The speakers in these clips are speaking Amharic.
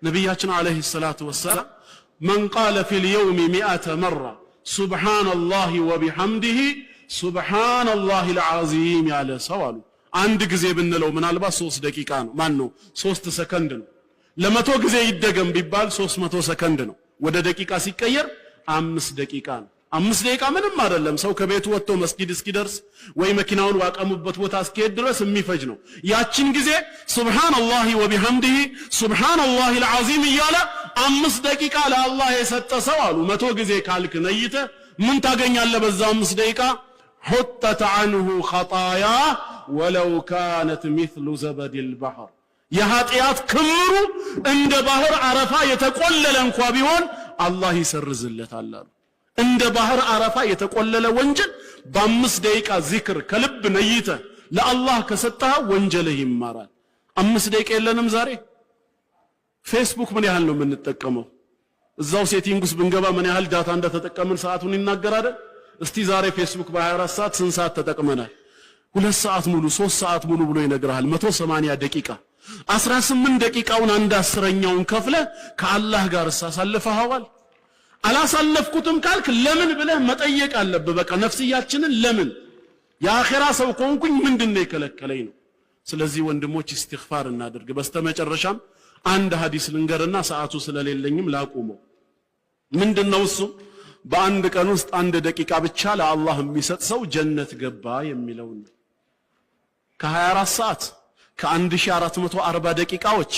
ነቢያችን አለይሂ ሰላቱ ወሰላም من قال في اليوم 100 مرة سبحان الله وبحمده سبحان الله العظيم ያለ ሰው አሉ አንድ ጊዜ ብንለው ምናልባት 3 ደቂቃ ነው ማን ነው 3 ሰከንድ ነው ለመቶ ጊዜ ይደገም ቢባል 300 ሰከንድ ነው ወደ ደቂቃ ሲቀየር 5 ደቂቃ ነው 5 ደቂቃ ምንም አይደለም ሰው ከቤቱ ወጥቶ መስጊድ እስኪደርስ ወይ መኪናውን ዋቀሙበት ቦታ እስኪሄድ ድረስ የሚፈጅ ነው ያቺን ጊዜ ሱብሃንአላህ ወቢሐምዲሂ ሱብሃንአላህ العظيم እያለ 5 ደቂቃ ለአላህ የሰጠ ሰው አሉ መቶ ጊዜ ካልክ ነይተ ምን ታገኛለህ በዛ 5 ደቂቃ حطت عنه خطايا ولو كانت مثل زبد البحر የኃጢአት ክምሩ እንደ ባህር አረፋ የተቆለለ እንኳን ቢሆን አላህ ይሰርዝለታል አሉ እንደ ባህር አረፋ የተቆለለ ወንጀል በ5 ደቂቃ ዚክር ከልብ ነይተ ለአላህ ከሰጠህ ወንጀልህ ይማራል 5 ደቂቃ የለንም ዛሬ ፌስቡክ ምን ያህል ነው የምንጠቀመው እዛው ሴቲንግ ውስጥ ብንገባ ምን ያህል ዳታ እንደተጠቀምን ሰዓቱን ይናገራል እስቲ ዛሬ ፌስቡክ በ24 ሰዓት ስንት ሰዓት ተጠቅመናል 2 ሰዓት ሙሉ 3 ሰዓት ሙሉ ብሎ ይነግራል 180 ደቂቃ 18 ደቂቃውን አንድ አስረኛውን ከፍለ ከአላህ ጋር ሳሳልፈዋል አላሳለፍኩትም ካልክ ለምን ብለህ መጠየቅ አለብህ በቃ ነፍስያችንን ለምን የአኺራ ሰው ኮንኩኝ ምንድነው የከለከለኝ ነው ስለዚህ ወንድሞች ኢስቲግፋር እናድርግ በስተመጨረሻም አንድ ሐዲስ ልንገርና ሰዓቱ ስለሌለኝም ላቁመው ምንድነው እሱ በአንድ ቀን ውስጥ አንድ ደቂቃ ብቻ ለአላህ የሚሰጥ ሰው ጀነት ገባ የሚለው ነው ከ24 ሰዓት ከ1440 ደቂቃዎች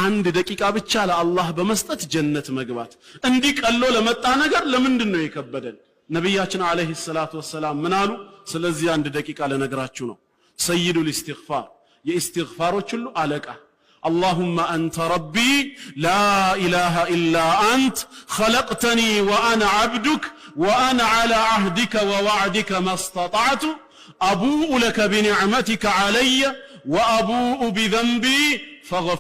አንድ ደቂቃ ብቻ ለአላህ በመስጠት ጀነት መግባት እንዲህ ቀሎ ለመጣ ነገር ለምንድነው የከበደን ነብያችን አለይሂ ሰላቱ ወሰላም ምን አሉ ስለዚህ አንድ ደቂቃ ለነግራችሁ ነው ሰይዱል ኢስቲግፋር የኢስቲግፋሮች ሁሉ አለቃ اللهم أنت ربي لا إله إلا أنت خلقتني وأنا عبدك وأنا على عهدك ووعدك ما استطعت أبوء لك بنعمتك علي وأبوء بذنبي فاغفر